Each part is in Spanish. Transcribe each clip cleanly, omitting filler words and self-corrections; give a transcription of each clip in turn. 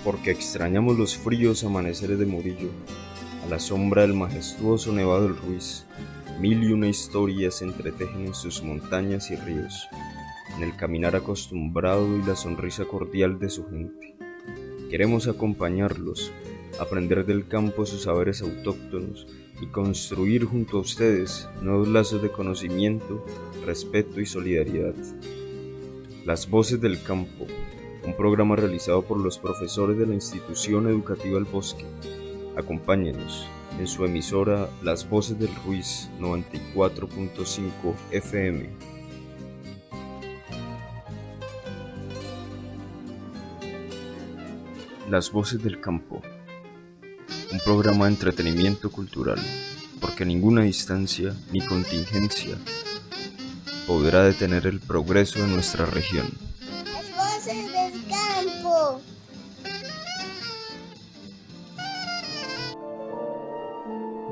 porque extrañamos los fríos amaneceres de Murillo, a la sombra del majestuoso Nevado del Ruiz. Mil y una historias se entretejen en sus montañas y ríos, en el caminar acostumbrado y la sonrisa cordial de su gente. Queremos acompañarlos, aprender del campo sus saberes autóctonos y construir junto a ustedes nuevos lazos de conocimiento, respeto y solidaridad. Las Voces del Campo, un programa realizado por los profesores de la Institución Educativa El Bosque. Acompáñenos en su emisora Las Voces del Ruiz 94.5 FM. Las Voces del Campo, un programa de entretenimiento cultural, porque ninguna distancia ni contingencia podrá detener el progreso de nuestra región. Las Voces del Campo.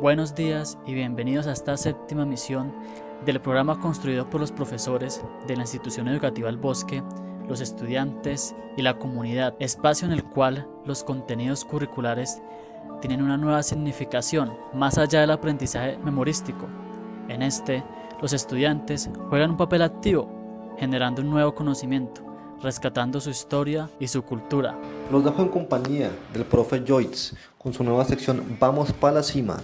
Buenos días y bienvenidos a esta séptima emisión del programa construido por los profesores de la Institución Educativa El Bosque, los estudiantes y la comunidad, espacio en el cual los contenidos curriculares tienen una nueva significación más allá del aprendizaje memorístico. En este, los estudiantes juegan un papel activo, generando un nuevo conocimiento, rescatando su historia y su cultura. Los dejo en compañía del profe Joyce con su nueva sección Vamos pa' la cima,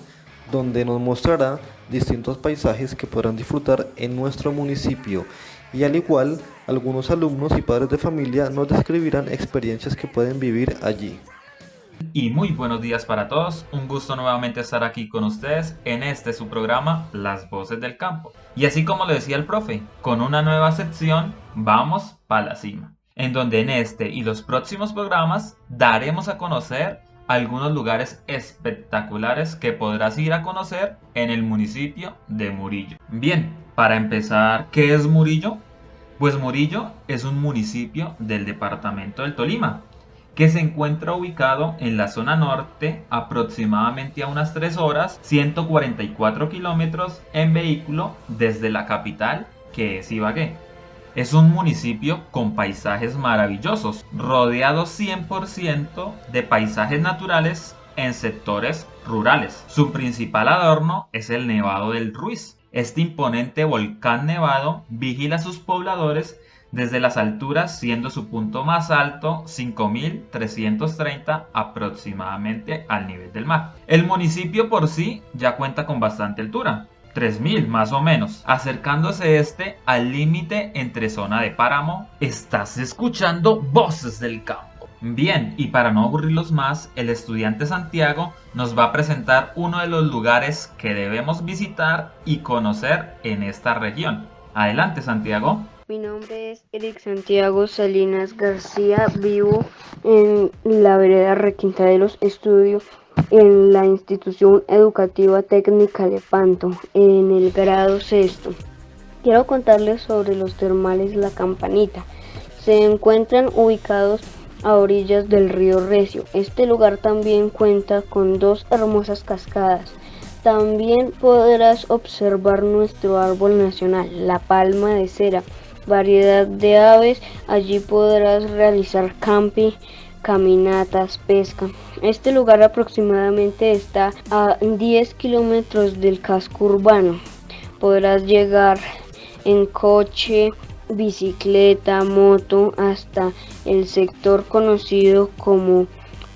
donde nos mostrará distintos paisajes que podrán disfrutar en nuestro municipio, y al igual algunos alumnos y padres de familia nos describirán experiencias que pueden vivir allí. Y muy buenos días para todos, un gusto nuevamente estar aquí con ustedes en este su programa Las Voces del Campo. Y así como lo decía el profe, con una nueva sección Vamos pa' la cima, en donde en este y los próximos programas daremos a conocer algunos lugares espectaculares que podrás ir a conocer en el municipio de Murillo. Bien, para empezar, ¿qué es Murillo? Pues Murillo es un municipio del departamento del Tolima, que se encuentra ubicado en la zona norte, aproximadamente a unas 3 horas, 144 kilómetros en vehículo desde la capital, que es Ibagué. Es un municipio con paisajes maravillosos, rodeado 100% de paisajes naturales en sectores rurales. Su principal adorno es el Nevado del Ruiz. Este imponente volcán nevado vigila a sus pobladores desde las alturas, siendo su punto más alto 5.330 aproximadamente al nivel del mar. El municipio por sí ya cuenta con bastante altura, 3.000 más o menos, acercándose al límite entre zona de páramo. Estás escuchando Voces del Campo. Bien, y para no aburrirlos más, el estudiante Santiago nos va a presentar uno de los lugares que debemos visitar y conocer en esta región. Adelante, Santiago. Mi nombre es Eric Santiago Salinas García, vivo en la vereda Requinta de los Estudios, en la Institución Educativa Técnica Lepanto, en el grado sexto. Quiero contarles sobre los termales La Campanita. Se encuentran ubicados a orillas del río Recio. Este lugar también cuenta con 2 hermosas cascadas. También podrás observar nuestro árbol nacional, la palma de cera, variedad de aves. Allí podrás realizar camping, caminatas, pesca. Este lugar aproximadamente está a 10 kilómetros del casco urbano. Podrás llegar en coche, bicicleta, moto hasta el sector conocido como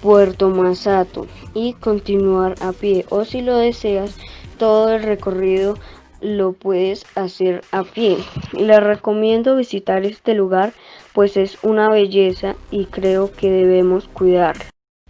Puerto Masato y continuar a pie, o si lo deseas, todo el recorrido lo puedes hacer a pie. Les recomiendo visitar este lugar, pues es una belleza y creo que debemos cuidarlo.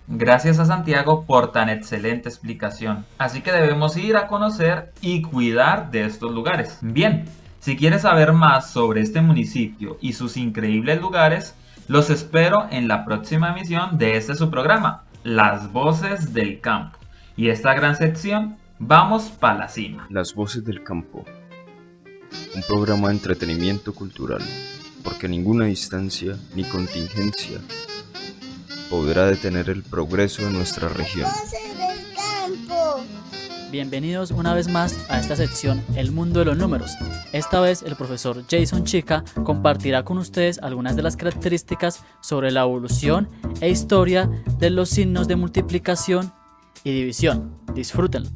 Gracias a Santiago por tan excelente explicación. Así que debemos ir a conocer y cuidar de estos lugares. Bien, si quieres saber más sobre este municipio y sus increíbles lugares, los espero en la próxima emisión de este su programa, Las Voces del Campo. Y esta gran sección, Vamos pa' la cima. Las Voces del Campo, un programa de entretenimiento cultural, porque ninguna distancia ni contingencia podrá detener el progreso de nuestra región. Las Voces del Campo. Bienvenidos una vez más a esta sección El Mundo de los Números. Esta vez el profesor Jason Chica compartirá con ustedes algunas de las características sobre la evolución e historia de los signos de multiplicación y división. Disfrútenlo.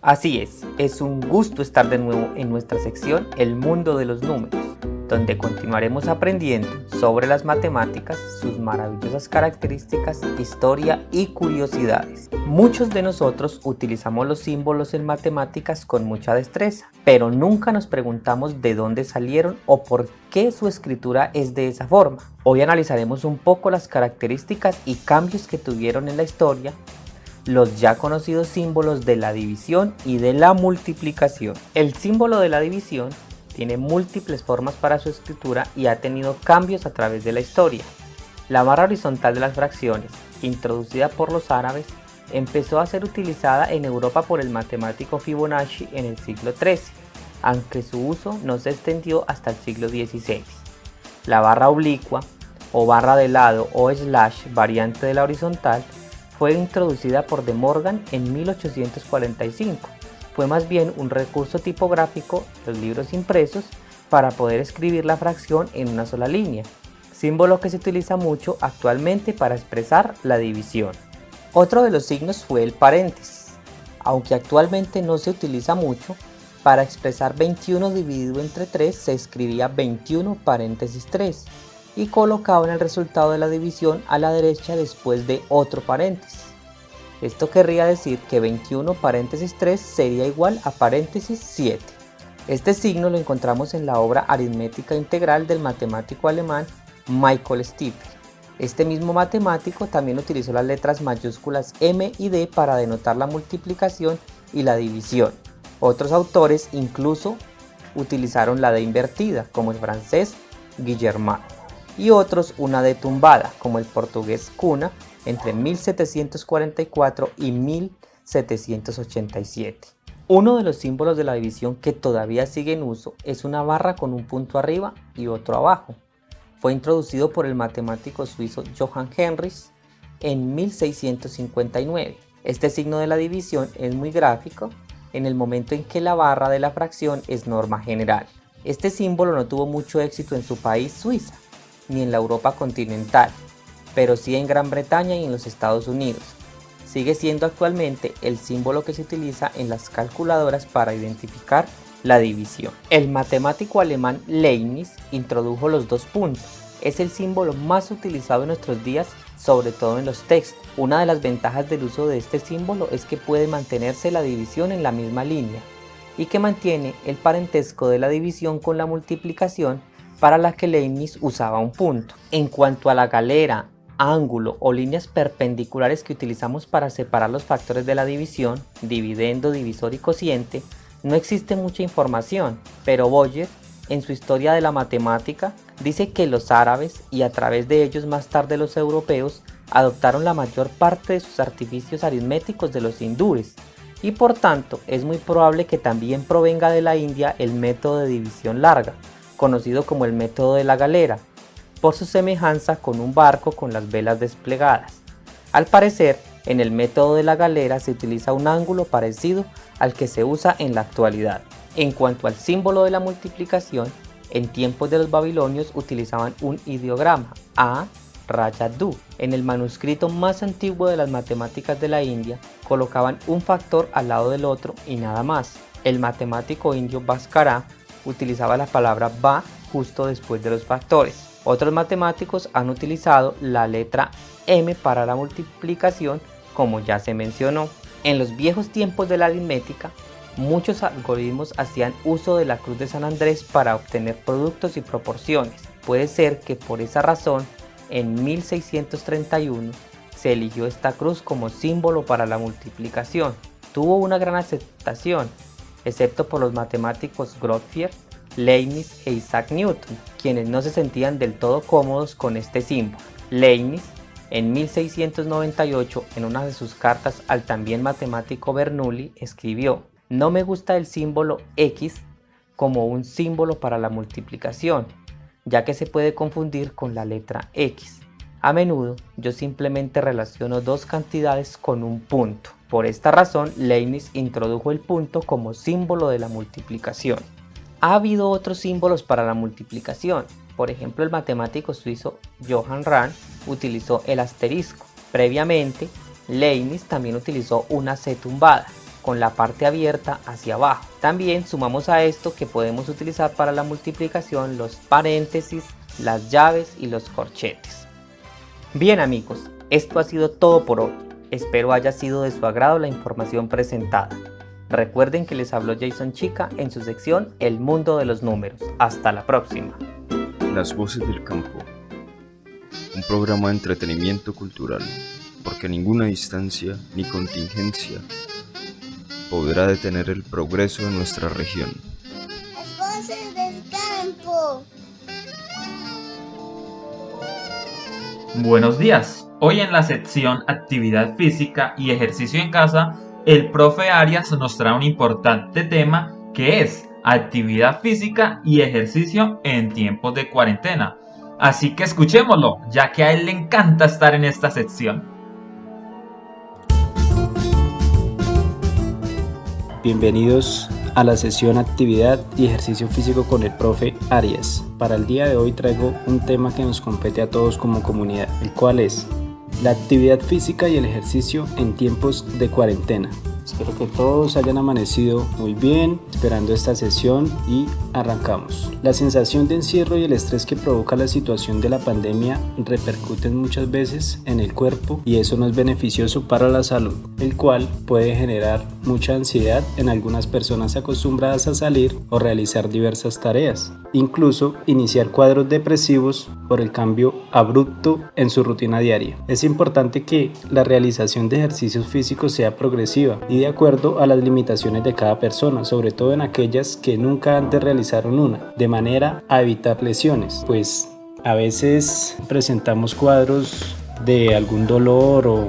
Así es un gusto estar de nuevo en nuestra sección El Mundo de los Números, donde continuaremos aprendiendo sobre las matemáticas, sus maravillosas características, historia y curiosidades. Muchos de nosotros utilizamos los símbolos en matemáticas con mucha destreza, pero nunca nos preguntamos de dónde salieron o por qué su escritura es de esa forma. Hoy analizaremos un poco las características y cambios que tuvieron en la historia los ya conocidos símbolos de la división y de la multiplicación. El símbolo de la división tiene múltiples formas para su escritura y ha tenido cambios a través de la historia. La barra horizontal de las fracciones, introducida por los árabes, empezó a ser utilizada en Europa por el matemático Fibonacci en el siglo XIII, aunque su uso no se extendió hasta el siglo XVI. La barra oblicua, o barra de lado o slash, variante de la horizontal, fue introducida por De Morgan en 1845. Fue más bien un recurso tipográfico de los libros impresos para poder escribir la fracción en una sola línea, símbolo que se utiliza mucho actualmente para expresar la división. Otro de los signos fue el paréntesis, aunque actualmente no se utiliza mucho. Para expresar 21 dividido entre 3 se escribía 21 paréntesis 3 y colocaban el resultado de la división a la derecha después de otro paréntesis. Esto querría decir que 21 paréntesis 3 sería igual a paréntesis 7. Este signo lo encontramos en la obra Aritmética Integral del matemático alemán Michael Stiefel. Este mismo matemático también utilizó las letras mayúsculas M y D para denotar la multiplicación y la división. Otros autores incluso utilizaron la D invertida, como el francés Guillermin, y otros una D tumbada, como el portugués Cunha, entre 1744 y 1787. Uno de los símbolos de la división que todavía sigue en uso es una barra con un punto arriba y otro abajo. Fue introducido por el matemático suizo Johann Henrich en 1659. Este signo de la división es muy gráfico en el momento en que la barra de la fracción es norma general. Este símbolo no tuvo mucho éxito en su país, Suiza, ni en la Europa continental, pero sí en Gran Bretaña y en los Estados Unidos. Sigue siendo actualmente el símbolo que se utiliza en las calculadoras para identificar la división. El matemático alemán Leibniz introdujo los dos puntos. Es el símbolo más utilizado en nuestros días, sobre todo en los textos. Una de las ventajas del uso de este símbolo es que puede mantenerse la división en la misma línea y que mantiene el parentesco de la división con la multiplicación, para la que Leibniz usaba un punto. En cuanto a la galera, ángulo o líneas perpendiculares que utilizamos para separar los factores de la división, dividendo, divisor y cociente, no existe mucha información, pero Boyer, en su Historia de la Matemática, dice que los árabes, y a través de ellos más tarde los europeos, adoptaron la mayor parte de sus artificios aritméticos de los hindúes, y por tanto es muy probable que también provenga de la India el método de división larga, conocido como el método de la galera, por su semejanza con un barco con las velas desplegadas. Al parecer, en el método de la galera se utiliza un ángulo parecido al que se usa en la actualidad. En cuanto al símbolo de la multiplicación, en tiempos de los babilonios utilizaban un ideograma, A, raya Du. En el manuscrito más antiguo de las matemáticas de la India, colocaban un factor al lado del otro y nada más. El matemático indio Bhaskara utilizaba la palabra Ba justo después de los factores. Otros matemáticos han utilizado la letra M para la multiplicación, como ya se mencionó. En los viejos tiempos de la aritmética, muchos algoritmos hacían uso de la cruz de San Andrés para obtener productos y proporciones. Puede ser que por esa razón, en 1631, se eligió esta cruz como símbolo para la multiplicación. Tuvo una gran aceptación, excepto por los matemáticos Grotfier, Leibniz e Isaac Newton, quienes no se sentían del todo cómodos con este símbolo. Leibniz, en 1698, en una de sus cartas al también matemático Bernoulli, escribió: "No me gusta el símbolo X como un símbolo para la multiplicación, ya que se puede confundir con la letra X. A menudo yo simplemente relaciono dos cantidades con un punto". Por esta razón, Leibniz introdujo el punto como símbolo de la multiplicación. Ha habido otros símbolos para la multiplicación. Por ejemplo, el matemático suizo Johann Rang utilizó el asterisco. Previamente, Leibniz también utilizó una C tumbada, con la parte abierta hacia abajo. También sumamos a esto que podemos utilizar para la multiplicación los paréntesis, las llaves y los corchetes. Bien amigos, esto ha sido todo por hoy. Espero haya sido de su agrado la información presentada. Recuerden que les habló Jason Chica en su sección El Mundo de los Números. Hasta la próxima. Las voces del campo. Un programa de entretenimiento cultural, porque ninguna distancia ni contingencia podrá detener el progreso de nuestra región. Las voces del campo. Buenos días. Hoy en la sección Actividad Física y Ejercicio en Casa, el profe Arias nos trae un importante tema que es actividad física y ejercicio en tiempos de cuarentena. Así que escuchémoslo, ya que a él le encanta estar en esta sección. Bienvenidos a la sesión Actividad y Ejercicio Físico con el profe Arias. Para el día de hoy traigo un tema que nos compete a todos como comunidad, el cual es la actividad física y el ejercicio en tiempos de cuarentena. Espero que todos hayan amanecido muy bien, esperando esta sesión y arrancamos. La sensación de encierro y el estrés que provoca la situación de la pandemia repercuten muchas veces en el cuerpo y eso no es beneficioso para la salud, el cual puede generar mucha ansiedad en algunas personas acostumbradas a salir o realizar diversas tareas, incluso iniciar cuadros depresivos por el cambio abrupto en su rutina diaria. Es importante que la realización de ejercicios físicos sea progresiva y de acuerdo a las limitaciones de cada persona, sobre todo en aquellas que nunca antes realizaron una, de manera a evitar lesiones, pues a veces presentamos cuadros de algún dolor o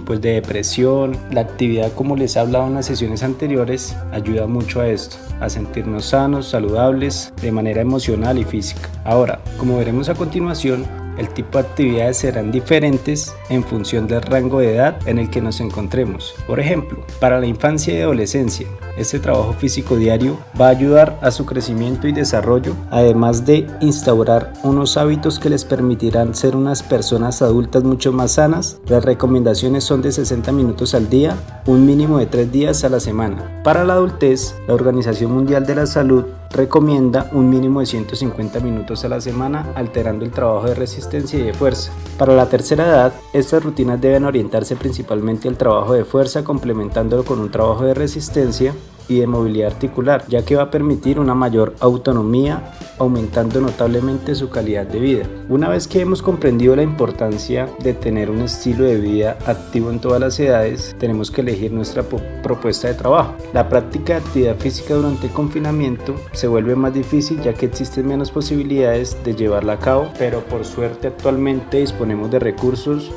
pues de depresión. La actividad, como les he hablado en las sesiones anteriores, ayuda mucho a esto, a sentirnos sanos, saludables de manera emocional y física. Ahora, como veremos a continuación, el tipo de actividades serán diferentes en función del rango de edad en el que nos encontremos. Por ejemplo, para la infancia y adolescencia, este trabajo físico diario va a ayudar a su crecimiento y desarrollo, además de instaurar unos hábitos que les permitirán ser unas personas adultas mucho más sanas. Las recomendaciones son de 60 minutos al día, un mínimo de 3 días a la semana. Para la adultez, la Organización Mundial de la Salud recomienda un mínimo de 150 minutos a la semana, alterando el trabajo de resistencia y de fuerza. Para la tercera edad, estas rutinas deben orientarse principalmente al trabajo de fuerza, complementándolo con un trabajo de resistencia y de movilidad articular, ya que va a permitir una mayor autonomía, aumentando notablemente su calidad de vida. Una vez que hemos comprendido la importancia de tener un estilo de vida activo en todas las edades, tenemos que elegir nuestra propuesta de trabajo. La práctica de actividad física durante el confinamiento se vuelve más difícil, ya que existen menos posibilidades de llevarla a cabo, pero por suerte actualmente disponemos de recursos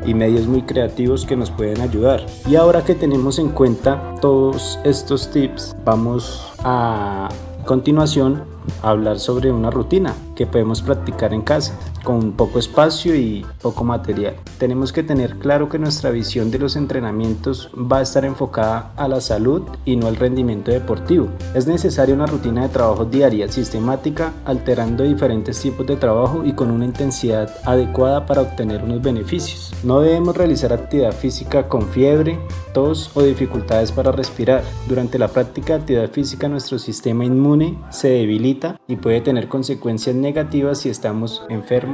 y medios muy creativos que nos pueden ayudar. Y ahora que tenemos en cuenta todos estos tips, vamos a continuación a hablar sobre una rutina que podemos practicar en casa con poco espacio y poco material. Tenemos que tener claro que nuestra visión de los entrenamientos va a estar enfocada a la salud y no al rendimiento deportivo. Es necesaria una rutina de trabajo diaria, sistemática, alterando diferentes tipos de trabajo y con una intensidad adecuada para obtener unos beneficios. No debemos realizar actividad física con fiebre, tos o dificultades para respirar. Durante la práctica de actividad física, nuestro sistema inmune se debilita y puede tener consecuencias negativas si estamos enfermos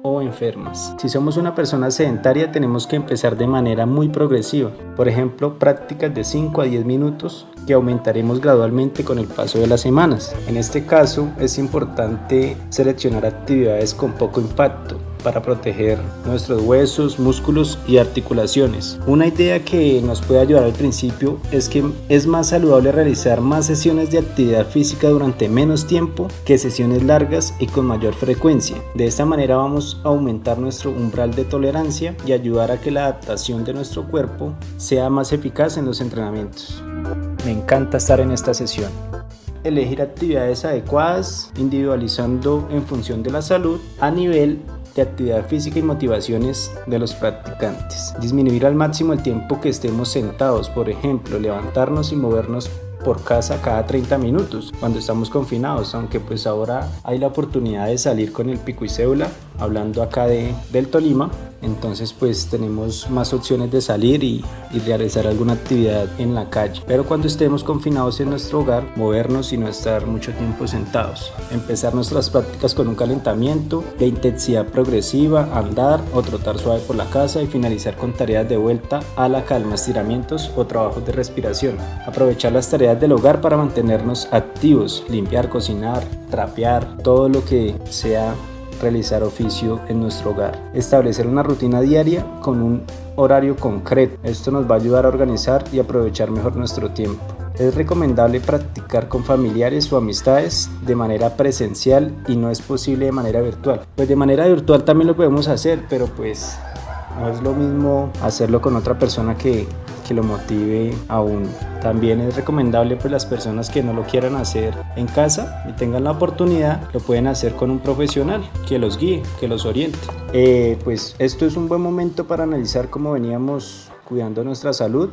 o enfermas. Si somos una persona sedentaria, tenemos que empezar de manera muy progresiva. Por ejemplo, prácticas de 5 a 10 minutos que aumentaremos gradualmente con el paso de las semanas. En este caso, es importante seleccionar actividades con poco impacto para proteger nuestros huesos, músculos y articulaciones. Una idea que nos puede ayudar al principio es que es más saludable realizar más sesiones de actividad física durante menos tiempo que sesiones largas y con mayor frecuencia. De esta manera vamos a aumentar nuestro umbral de tolerancia y ayudar a que la adaptación de nuestro cuerpo sea más eficaz en los entrenamientos. Me encanta estar en esta sesión. Elegir actividades adecuadas, individualizando en función de la salud a nivel de actividad física y motivaciones de los practicantes. Disminuir al máximo el tiempo que estemos sentados, por ejemplo, levantarnos y movernos por casa cada 30 minutos cuando estamos confinados, aunque pues ahora hay la oportunidad de salir con el pico y cédula, hablando acá del Tolima, entonces pues tenemos más opciones de salir y realizar alguna actividad en la calle, pero cuando estemos confinados en nuestro hogar, movernos y no estar mucho tiempo sentados. Empezar nuestras prácticas con un calentamiento de intensidad progresiva, andar o trotar suave por la casa y finalizar con tareas de vuelta a la calma, estiramientos o trabajos de respiración. Aprovechar las tareas del hogar para mantenernos activos, limpiar, cocinar, trapear, todo lo que sea realizar oficio en nuestro hogar. Establecer una rutina diaria con un horario concreto. Esto nos va a ayudar a organizar y aprovechar mejor nuestro tiempo. Es recomendable practicar con familiares o amistades de manera presencial y no es posible de manera virtual. Pues de manera virtual también lo podemos hacer, pero pues no es lo mismo hacerlo con otra persona que lo motive a uno. También es recomendable pues las personas que no lo quieran hacer en casa y tengan la oportunidad, lo pueden hacer con un profesional que los guíe, que los oriente. Pues esto es un buen momento para analizar cómo veníamos cuidando nuestra salud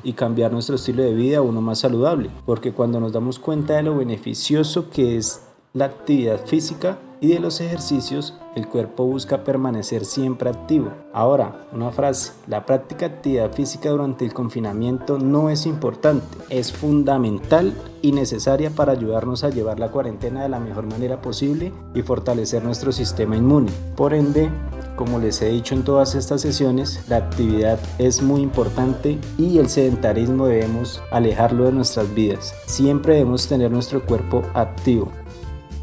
y cambiar nuestro estilo de vida a uno más saludable, porque cuando nos damos cuenta de lo beneficioso que es la actividad física y de los ejercicios, el cuerpo busca permanecer siempre activo. Ahora, una frase: la práctica de actividad física durante el confinamiento no es importante, es fundamental y necesaria para ayudarnos a llevar la cuarentena de la mejor manera posible y fortalecer nuestro sistema inmune. Por ende, como les he dicho en todas estas sesiones, la actividad es muy importante y el sedentarismo debemos alejarlo de nuestras vidas. Siempre debemos tener nuestro cuerpo activo.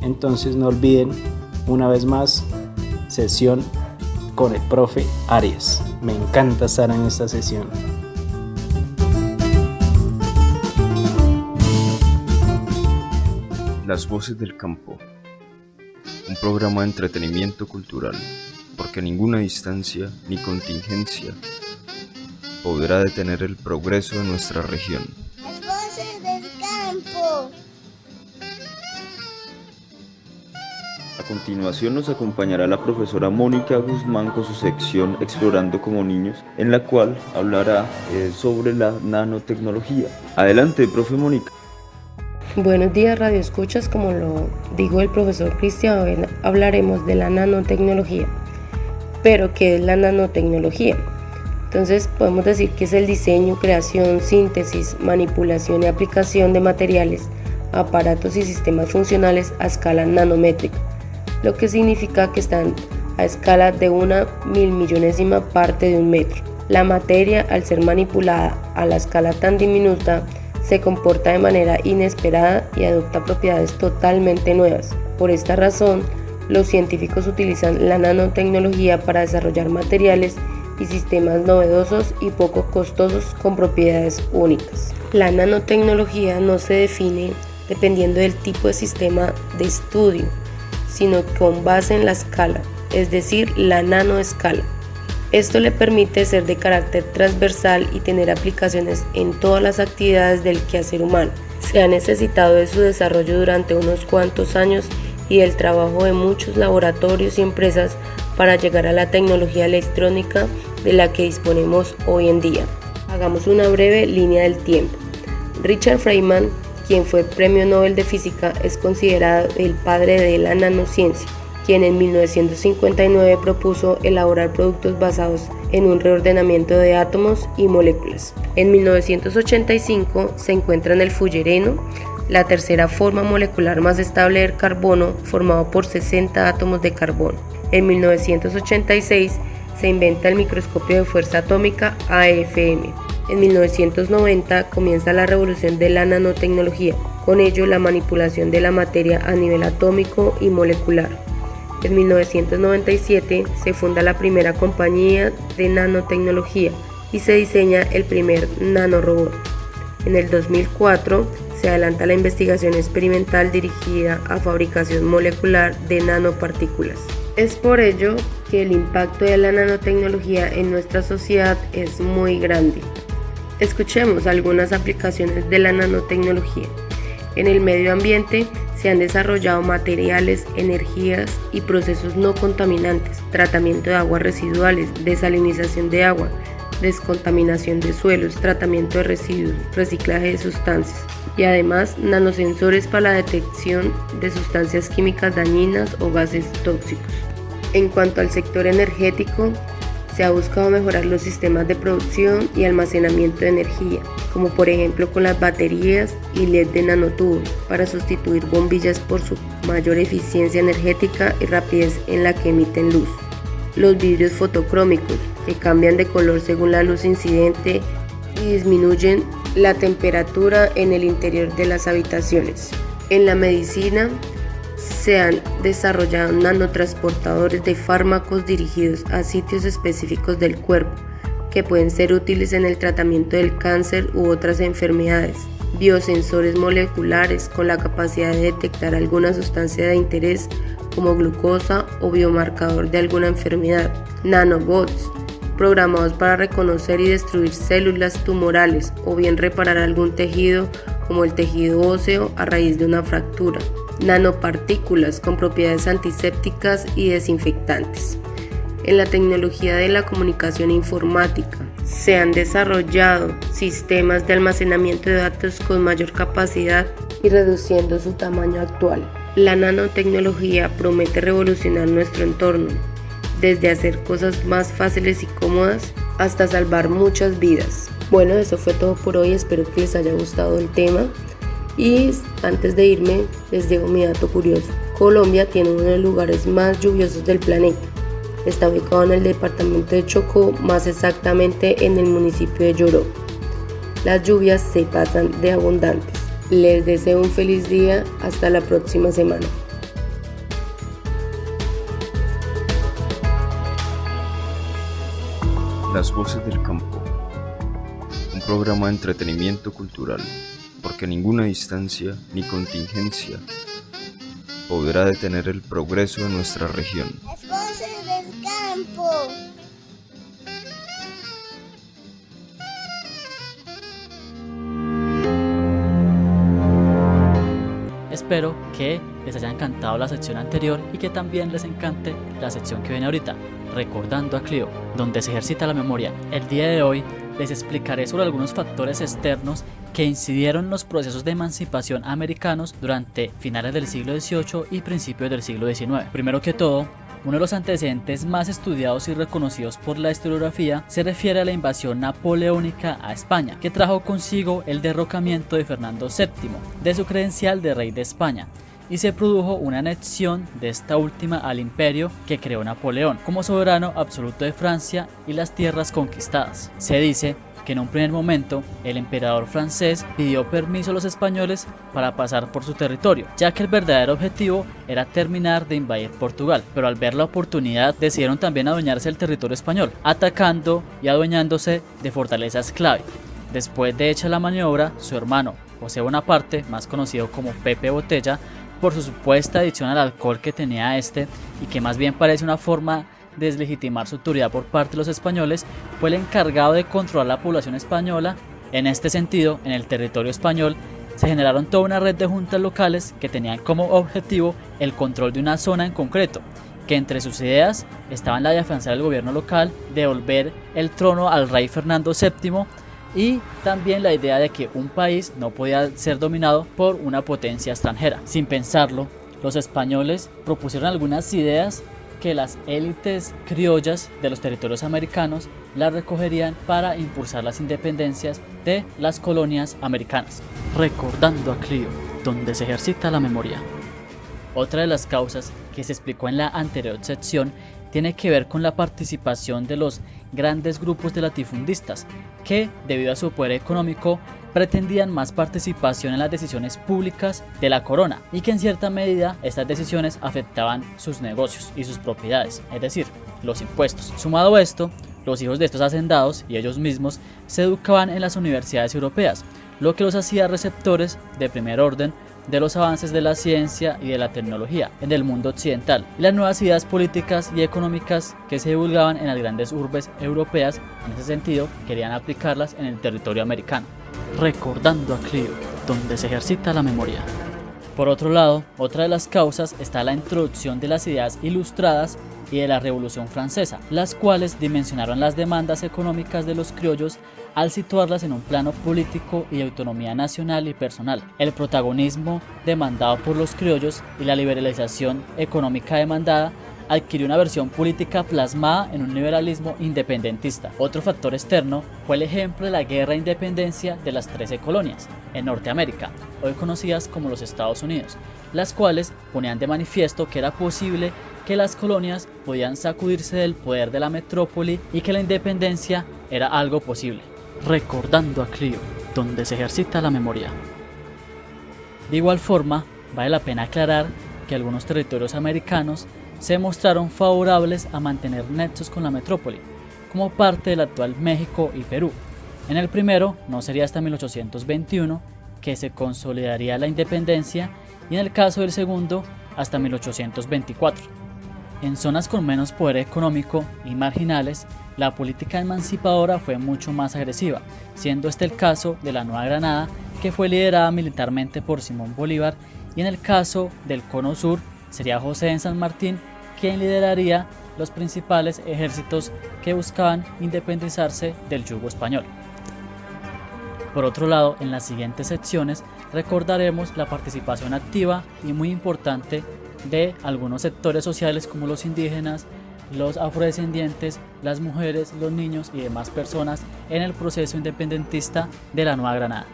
Entonces no olviden, una vez más, sesión con el profe Arias. Me encanta estar en esta sesión. Las voces del campo. Un programa de entretenimiento cultural, porque ninguna distancia ni contingencia podrá detener el progreso de nuestra región. Las voces del campo. A continuación nos acompañará la profesora Mónica Guzmán con su sección Explorando como Niños, en la cual hablará sobre la nanotecnología. Adelante, profe Mónica. Buenos días, Radio Escuchas. Como lo dijo el profesor Cristian, hoy hablaremos de la nanotecnología. ¿Pero qué es la nanotecnología? Entonces podemos decir que es el diseño, creación, síntesis, manipulación y aplicación de materiales, aparatos y sistemas funcionales a escala nanométrica, lo que significa que están a escala de 1.000.000.000ª parte de un metro. La materia, al ser manipulada a la escala tan diminuta, se comporta de manera inesperada y adopta propiedades totalmente nuevas. Por esta razón, los científicos utilizan la nanotecnología para desarrollar materiales y sistemas novedosos y poco costosos con propiedades únicas. La nanotecnología no se define dependiendo del tipo de sistema de estudio, sino con base en la escala, es decir, la nanoescala. Esto le permite ser de carácter transversal y tener aplicaciones en todas las actividades del quehacer humano. Se ha necesitado de su desarrollo durante unos cuantos años y el trabajo de muchos laboratorios y empresas para llegar a la tecnología electrónica de la que disponemos hoy en día. Hagamos una breve línea del tiempo. Richard Feynman, quien fue Premio Nobel de Física, es considerado el padre de la nanociencia, quien en 1959 propuso elaborar productos basados en un reordenamiento de átomos y moléculas. En 1985 se encuentra en el fullereno, la tercera forma molecular más estable del carbono, formado por 60 átomos de carbono. En 1986 se inventa el microscopio de fuerza atómica AFM. En 1990 comienza la revolución de la nanotecnología, con ello la manipulación de la materia a nivel atómico y molecular. En 1997 se funda la primera compañía de nanotecnología y se diseña el primer nanorobot. En el 2004 se adelanta la investigación experimental dirigida a fabricación molecular de nanopartículas. Es por ello que el impacto de la nanotecnología en nuestra sociedad es muy grande. Escuchemos algunas aplicaciones de la nanotecnología. En el medio ambiente se han desarrollado materiales, energías y procesos no contaminantes, tratamiento de aguas residuales, desalinización de agua, descontaminación de suelos, tratamiento de residuos, reciclaje de sustancias y además nanosensores para la detección de sustancias químicas dañinas o gases tóxicos. En cuanto al sector energético, se ha buscado mejorar los sistemas de producción y almacenamiento de energía, como por ejemplo con las baterías y LED de nanotubos, para sustituir bombillas por su mayor eficiencia energética y rapidez en la que emiten luz. Los vidrios fotocrómicos, que cambian de color según la luz incidente y disminuyen la temperatura en el interior de las habitaciones. En la medicina, se han desarrollado nanotransportadores de fármacos dirigidos a sitios específicos del cuerpo que pueden ser útiles en el tratamiento del cáncer u otras enfermedades. Biosensores moleculares con la capacidad de detectar alguna sustancia de interés como glucosa o biomarcador de alguna enfermedad. Nanobots programados para reconocer y destruir células tumorales o bien reparar algún tejido como el tejido óseo a raíz de una fractura. Nanopartículas con propiedades antisépticas y desinfectantes. En la tecnología de la comunicación informática se han desarrollado sistemas de almacenamiento de datos con mayor capacidad y reduciendo su tamaño actual. La nanotecnología promete revolucionar nuestro entorno, desde hacer cosas más fáciles y cómodas hasta salvar muchas vidas. Bueno, eso fue todo por hoy, espero que les haya gustado el tema. Y antes de irme, les dejo mi dato curioso. Colombia tiene uno de los lugares más lluviosos del planeta. Está ubicado en el departamento de Chocó, más exactamente en el municipio de Lloró. Las lluvias se pasan de abundantes. Les deseo un feliz día, hasta la próxima semana. Las voces del campo, un programa de entretenimiento cultural, porque ninguna distancia ni contingencia podrá detener el progreso de nuestra región. Las voces del campo. Espero que les haya encantado la sección anterior y que también les encante la sección que viene ahorita, Recordando a Clio, donde se ejercita la memoria. El día de hoy les explicaré sobre algunos factores externos que incidieron en los procesos de emancipación americanos durante finales del siglo XVIII y principios del siglo XIX. Primero que todo, uno de los antecedentes más estudiados y reconocidos por la historiografía se refiere a la invasión napoleónica a España, que trajo consigo el derrocamiento de Fernando VII de su credencial de rey de España, y se produjo una anexión de esta última al imperio que creó Napoleón como soberano absoluto de Francia y las tierras conquistadas. Se dice que en un primer momento el emperador francés pidió permiso a los españoles para pasar por su territorio, ya que el verdadero objetivo era terminar de invadir Portugal, pero al ver la oportunidad decidieron también adueñarse del territorio español, atacando y adueñándose de fortalezas clave. Después de hecha la maniobra, su hermano José Bonaparte, más conocido como Pepe Botella, por su supuesta adicción al alcohol que tenía este y que más bien parece una forma de deslegitimar su autoridad por parte de los españoles, fue el encargado de controlar la población española. En este sentido, en el territorio español se generaron toda una red de juntas locales que tenían como objetivo el control de una zona en concreto, que entre sus ideas estaban la de afianzar el gobierno local, devolver el trono al rey Fernando VII y también la idea de que un país no podía ser dominado por una potencia extranjera. Sin pensarlo, los españoles propusieron algunas ideas que las élites criollas de los territorios americanos las recogerían para impulsar las independencias de las colonias americanas. Recordando a Clio, donde se ejercita la memoria. Otra de las causas que se explicó en la anterior sección tiene que ver con la participación de los grandes grupos de latifundistas que, debido a su poder económico, pretendían más participación en las decisiones públicas de la corona y que en cierta medida estas decisiones afectaban sus negocios y sus propiedades, es decir, los impuestos. Sumado a esto, los hijos de estos hacendados y ellos mismos se educaban en las universidades europeas, lo que los hacía receptores de primer orden de los avances de la ciencia y de la tecnología en el mundo occidental y las nuevas ideas políticas y económicas que se divulgaban en las grandes urbes europeas. En ese sentido, querían aplicarlas en el territorio americano. Recordando a Clio. donde se ejercita la memoria. Por otro lado, otra de las causas está la introducción de las ideas ilustradas y de la Revolución Francesa, las cuales dimensionaron las demandas económicas de los criollos al situarlas en un plano político y de autonomía nacional y personal. El protagonismo demandado por los criollos y la liberalización económica demandada adquirió una versión política plasmada en un liberalismo independentista. Otro factor externo fue el ejemplo de la guerra de independencia de las 13 colonias en Norteamérica, hoy conocidas como los Estados Unidos, las cuales ponían de manifiesto que era posible que las colonias podían sacudirse del poder de la metrópoli y que la independencia era algo posible. Recordando a Clio, donde se ejercita la memoria. De igual forma, vale la pena aclarar que algunos territorios americanos se mostraron favorables a mantener nexos con la metrópoli, como parte del actual México y Perú. En el primero, no sería hasta 1821 que se consolidaría la independencia y en el caso del segundo, hasta 1824. En zonas con menos poder económico y marginales, la política emancipadora fue mucho más agresiva, siendo este el caso de la Nueva Granada, que fue liderada militarmente por Simón Bolívar, y en el caso del Cono Sur sería José de San Martín quien lideraría los principales ejércitos que buscaban independizarse del yugo español. Por otro lado, en las siguientes secciones recordaremos la participación activa y muy importante de algunos sectores sociales como los indígenas, los afrodescendientes, las mujeres, los niños y demás personas en el proceso independentista de la Nueva Granada.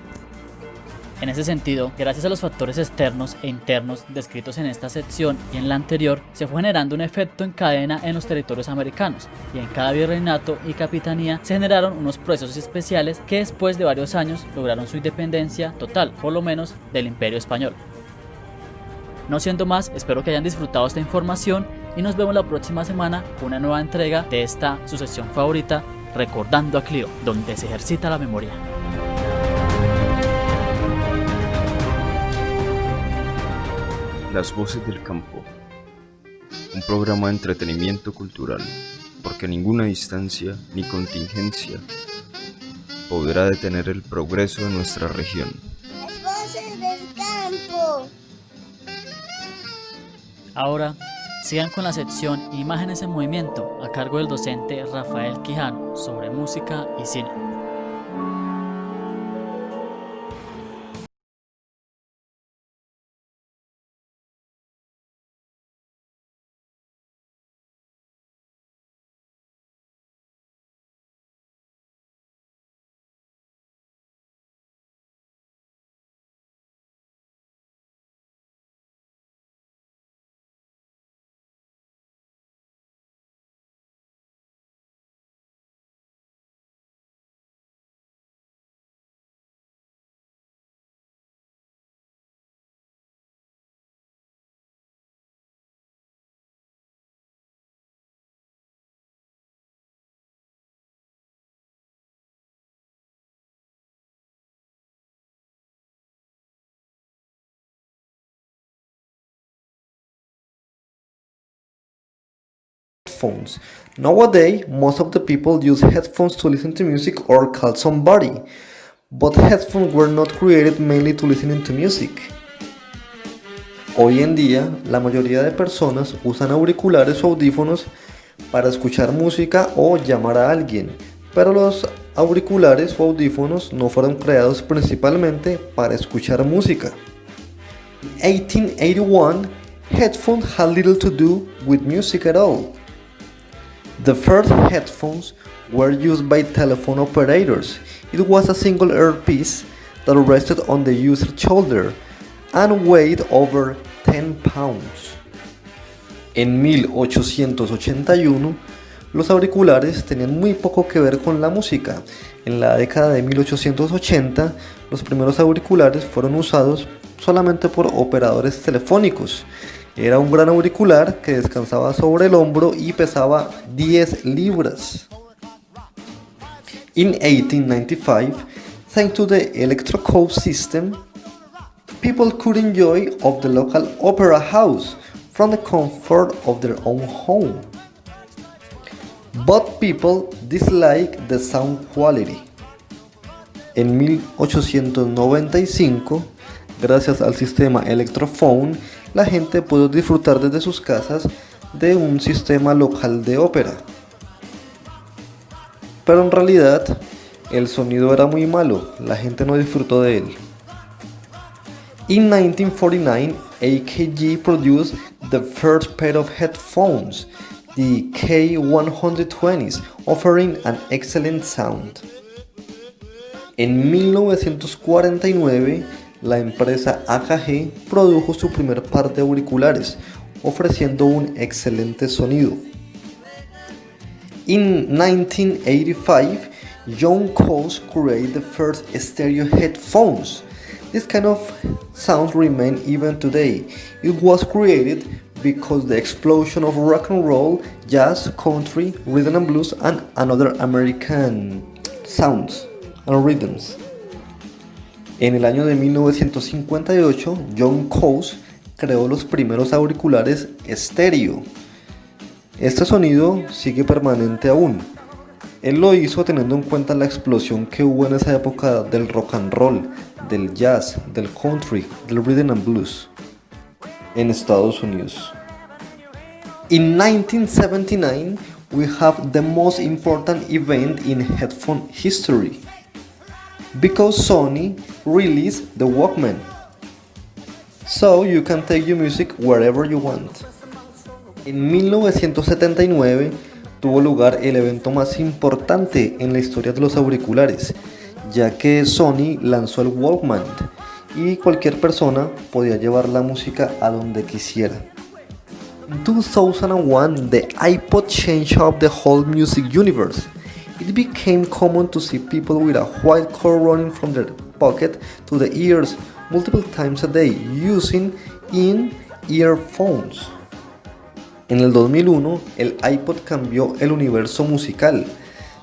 En ese sentido, gracias a los factores externos e internos descritos en esta sección y en la anterior, se fue generando un efecto en cadena en los territorios americanos, y en cada virreinato y capitanía se generaron unos procesos especiales que después de varios años lograron su independencia total, por lo menos del Imperio Español. No siendo más, espero que hayan disfrutado esta información y nos vemos la próxima semana con una nueva entrega de esta su sección favorita, Recordando a Clio, donde se ejercita la memoria. Las voces del campo, un programa de entretenimiento cultural, porque ninguna distancia ni contingencia podrá detener el progreso de nuestra región. Las voces del campo. Ahora, sigan con la sección Imágenes en Movimiento a cargo del docente Rafael Quijano sobre música y cine. Headphones. Nowadays, most of the people use headphones to listen to music or call somebody, but headphones were not created mainly to listening to music. Hoy en día, la mayoría de personas usan auriculares o audífonos para escuchar música o llamar a alguien, pero los auriculares o audífonos no fueron creados principalmente para escuchar música. In 1881, headphones had little to do with music at all. The first headphones were used by telephone operators. It was a single earpiece that rested on the user's shoulder and weighed over 10 pounds. En 1881, los auriculares tenían muy poco que ver con la música. En la década de 1880, los primeros auriculares fueron usados solamente por operadores telefónicos. Era un gran auricular que descansaba sobre el hombro y pesaba 10 libras. In 1895, thanks to the electrocove system, people could enjoy of the local opera house from the comfort of their own home. But people disliked the sound quality. En 1895, gracias al sistema Electrophone, la gente pudo disfrutar desde sus casas de un sistema local de ópera. Pero en realidad, el sonido era muy malo, la gente no disfrutó de él. In 1949, AKG produced the first pair of headphones, the K120s, offering an excellent sound. En 1949, la empresa AKG produjo su primer par de auriculares, ofreciendo un excelente sonido. In 1985, John Coase created the first stereo headphones. This kind of sound remains even today. It was created because the explosion of rock and roll, jazz, country, rhythm and blues, and other American sounds and rhythms. En el año de 1958, John Coase creó los primeros auriculares estéreo. Este sonido sigue permanente aún. Él lo hizo teniendo en cuenta la explosión que hubo en esa época del rock and roll, del jazz, del country, del rhythm and blues en Estados Unidos. In 1979, we have the most important event in headphone history, because Sony released the Walkman, so you can take your music wherever you want. En 1979 tuvo lugar el evento más importante en la historia de los auriculares, ya que Sony lanzó el Walkman y cualquier persona podía llevar la música a donde quisiera. In 2001, the iPod changed up the whole music universe. It became common to see people with a white cord running from their pocket to the ears multiple times a day using in-earphones. En el 2001, el iPod cambió el universo musical.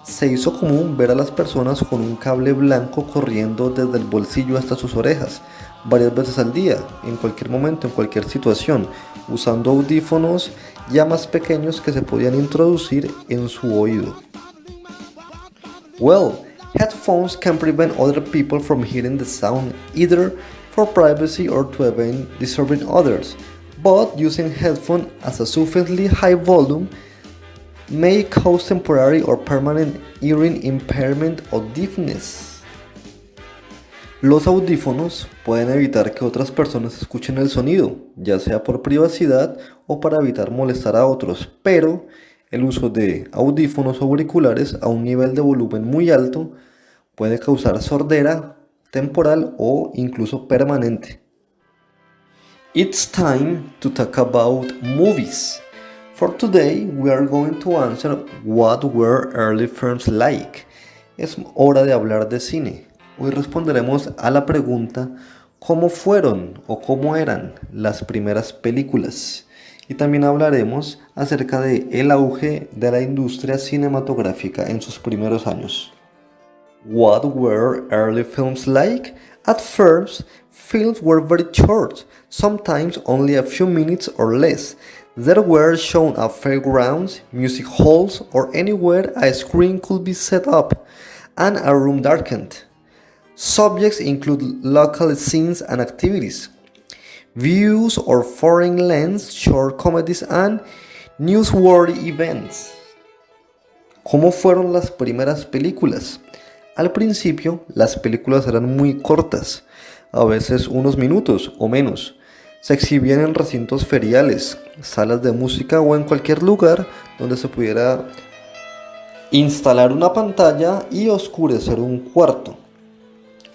Se hizo común ver a las personas con un cable blanco corriendo desde el bolsillo hasta sus orejas, varias veces al día, en cualquier momento, en cualquier situación, usando audífonos ya más pequeños que se podían introducir en su oído. Well, headphones can prevent other people from hearing the sound, either for privacy or to avoid disturbing others. But using headphones at a sufficiently high volume may cause temporary or permanent hearing impairment or deafness. Los audífonos pueden evitar que otras personas escuchen el sonido, ya sea por privacidad o para evitar molestar a otros, pero el uso de audífonos o auriculares a un nivel de volumen muy alto puede causar sordera temporal o incluso permanente. It's time to talk about movies. For today, we are going to answer what were early films like. Es hora de hablar de cine. Hoy responderemos a la pregunta ¿cómo fueron o cómo eran las primeras películas? Y también hablaremos acerca de el auge de la industria cinematográfica en sus primeros años. What were early films like? At first, films were very short, sometimes only a few minutes or less. They were shown at fairgrounds, music halls, or anywhere a screen could be set up and a room darkened. Subjects include local scenes and activities, views or foreign lands, short comedies, and newsworthy events. ¿Cómo fueron las primeras películas? Al principio, las películas eran muy cortas, a veces unos minutos o menos. Se exhibían en recintos feriales, salas de música o en cualquier lugar donde se pudiera instalar una pantalla y oscurecer un cuarto.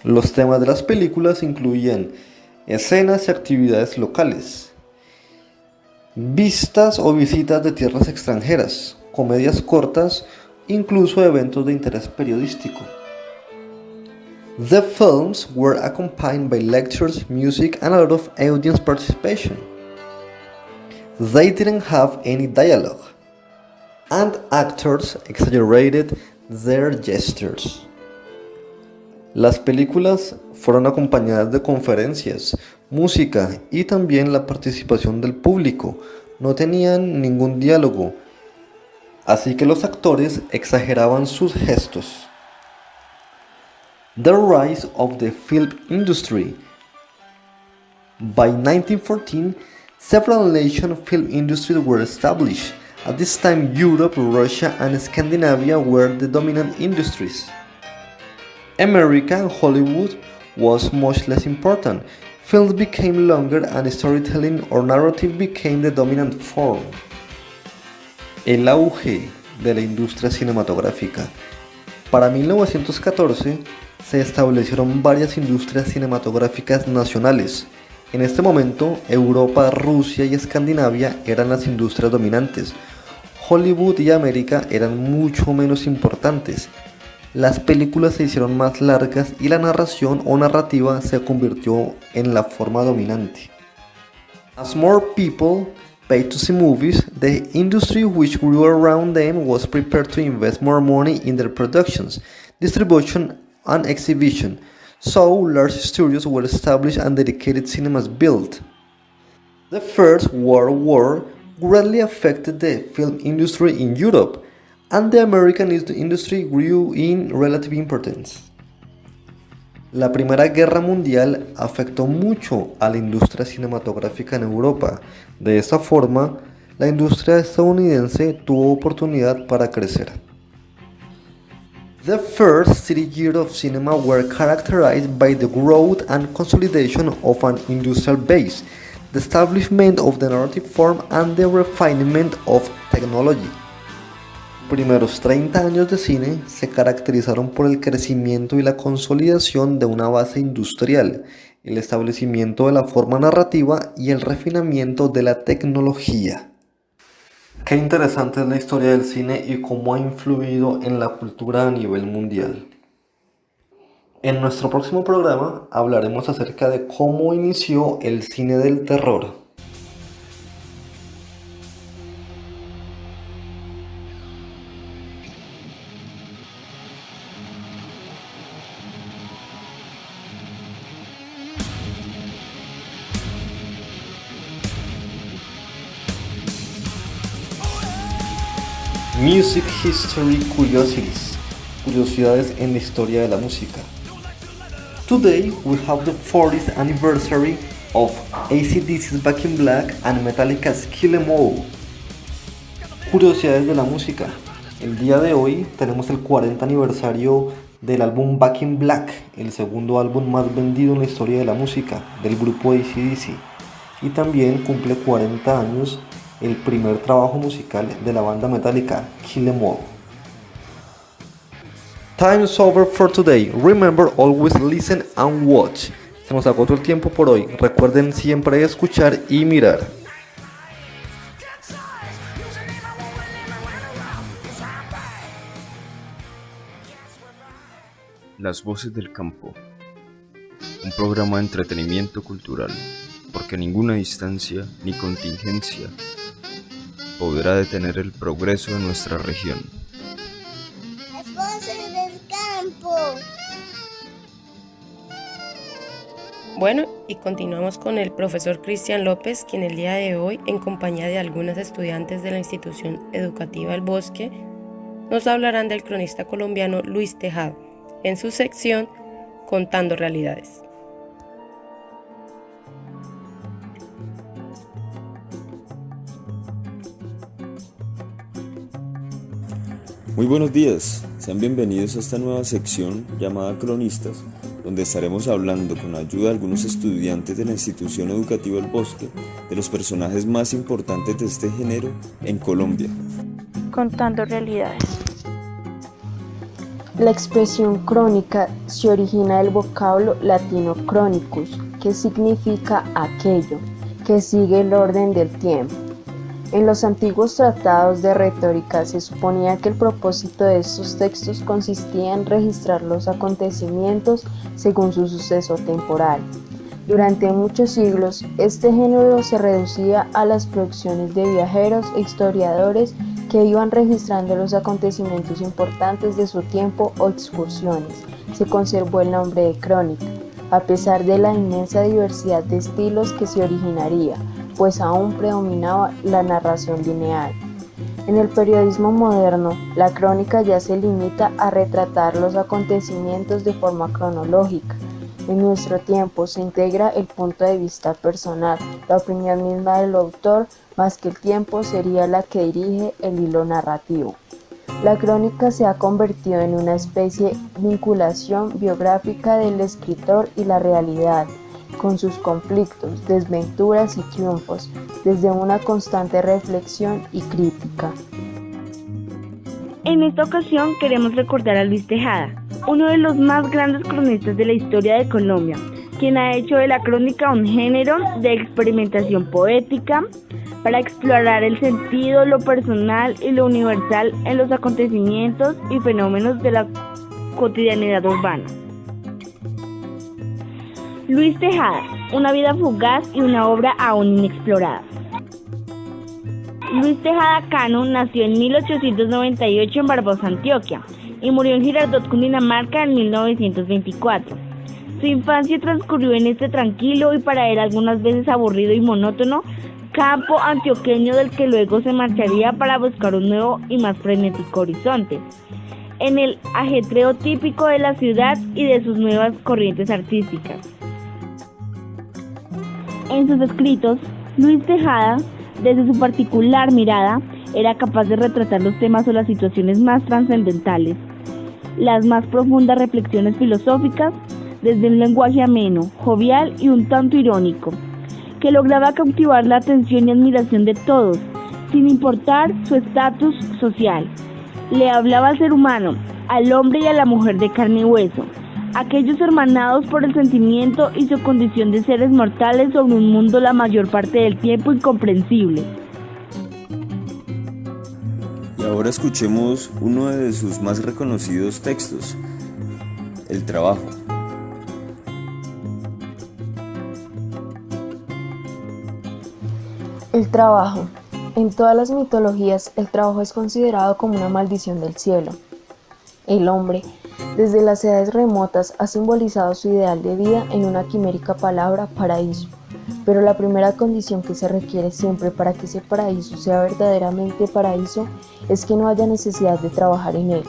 Los temas de las películas incluían escenas y actividades locales, vistas o visitas de tierras extranjeras, comedias cortas, incluso eventos de interés periodístico. The films were accompanied by lectures, music, and a lot of audience participation. They didn't have any dialogue, and actors exaggerated their gestures. Las películas fueron acompañadas de conferencias, música y también la participación del público. No tenían ningún diálogo, así que los actores exageraban sus gestos. The rise of the film industry. By 1914, several nation film industries were established. At this time, Europe, Russia, and Scandinavia were the dominant industries. America and Hollywood was much less important. Films became longer and storytelling or narrative became the dominant form. El auge de la industria cinematográfica. Para 1914 se establecieron varias industrias cinematográficas nacionales. En este momento, Europa, Rusia y Escandinavia eran las industrias dominantes. Hollywood y América eran mucho menos importantes. Las películas se hicieron más largas y la narración o narrativa se convirtió en la forma dominante. As more people paid to see movies, the industry which grew around them was prepared to invest more money in their productions, distribution, and exhibition. So, large studios were established and dedicated cinemas built. The First World War greatly affected the film industry in Europe, and the American industry grew in relative importance. La Primera Guerra Mundial afectó mucho a la industria cinematográfica en Europa. De esta forma, la industria estadounidense tuvo oportunidad para crecer. The first 30 years of cinema were characterized by the growth and consolidation of an industrial base, the establishment of the narrative form, and the refinement of technology. Los primeros 30 años de cine se caracterizaron por el crecimiento y la consolidación de una base industrial, el establecimiento de la forma narrativa y el refinamiento de la tecnología. Qué interesante es la historia del cine y cómo ha influido en la cultura a nivel mundial. En nuestro próximo programa hablaremos acerca de cómo inició el cine del terror. Music History Curiosities. Curiosidades en la historia de la música. Today we have the 40th anniversary of AC/DC's Back in Black and Metallica's Kill 'Em All. Curiosidades de la música. El día de hoy tenemos el 40 aniversario del álbum Back in Black, el segundo álbum más vendido en la historia de la música del grupo AC/DC. Y también cumple 40 años el primer trabajo musical de la banda Metallica, Kill 'Em All. Time's over for today. Remember, always listen and watch. Se nos agotó el tiempo por hoy. Recuerden siempre escuchar y mirar. Las voces del campo. Un programa de entretenimiento cultural, porque ninguna distancia ni contingencia podrá detener el progreso de nuestra región. Las voces del campo. Bueno, y continuamos con el profesor Cristian López, quien el día de hoy, en compañía de algunas estudiantes de la institución educativa El Bosque, nos hablarán del cronista colombiano Luis Tejada, en su sección Contando Realidades. Muy buenos días, sean bienvenidos a esta nueva sección llamada Cronistas, donde estaremos hablando con la ayuda de algunos estudiantes de la institución educativa El Bosque de los personajes más importantes de este género en Colombia. Contando realidades. La expresión crónica se origina del vocablo latino chronicus, que significa aquello, que sigue el orden del tiempo. En los antiguos tratados de retórica se suponía que el propósito de estos textos consistía en registrar los acontecimientos según su suceso temporal. Durante muchos siglos, este género se reducía a las producciones de viajeros e historiadores que iban registrando los acontecimientos importantes de su tiempo o excursiones. Se conservó el nombre de crónica, a pesar de la inmensa diversidad de estilos que se originaría, pues aún predominaba la narración lineal. En el periodismo moderno, la crónica ya se limita a retratar los acontecimientos de forma cronológica. En nuestro tiempo se integra el punto de vista personal, la opinión misma del autor, más que el tiempo sería la que dirige el hilo narrativo. La crónica se ha convertido en una especie de vinculación biográfica del escritor y la realidad, con sus conflictos, desventuras y triunfos, desde una constante reflexión y crítica. En esta ocasión queremos recordar a Luis Tejada, uno de los más grandes cronistas de la historia de Colombia, quien ha hecho de la crónica un género de experimentación poética para explorar el sentido, lo personal y lo universal en los acontecimientos y fenómenos de la cotidianidad urbana. Luis Tejada, una vida fugaz y una obra aún inexplorada. Luis Tejada Cano nació en 1898 en Barbosa, Antioquia, y murió en Girardot, Cundinamarca en 1924. Su infancia transcurrió en este tranquilo y para él algunas veces aburrido y monótono campo antioqueño del que luego se marcharía para buscar un nuevo y más frenético horizonte, en el ajetreo típico de la ciudad y de sus nuevas corrientes artísticas. En sus escritos, Luis Tejada, desde su particular mirada, era capaz de retratar los temas o las situaciones más trascendentales, las más profundas reflexiones filosóficas, desde un lenguaje ameno, jovial y un tanto irónico, que lograba cautivar la atención y admiración de todos, sin importar su estatus social. Le hablaba al ser humano, al hombre y a la mujer de carne y hueso, aquellos hermanados por el sentimiento y su condición de seres mortales sobre un mundo la mayor parte del tiempo incomprensible. Y ahora escuchemos uno de sus más reconocidos textos, El trabajo. El trabajo. En todas las mitologías, el trabajo es considerado como una maldición del cielo. El hombre, desde las edades remotas, ha simbolizado su ideal de vida en una quimérica palabra, paraíso. Pero la primera condición que se requiere siempre para que ese paraíso sea verdaderamente paraíso es que no haya necesidad de trabajar en él.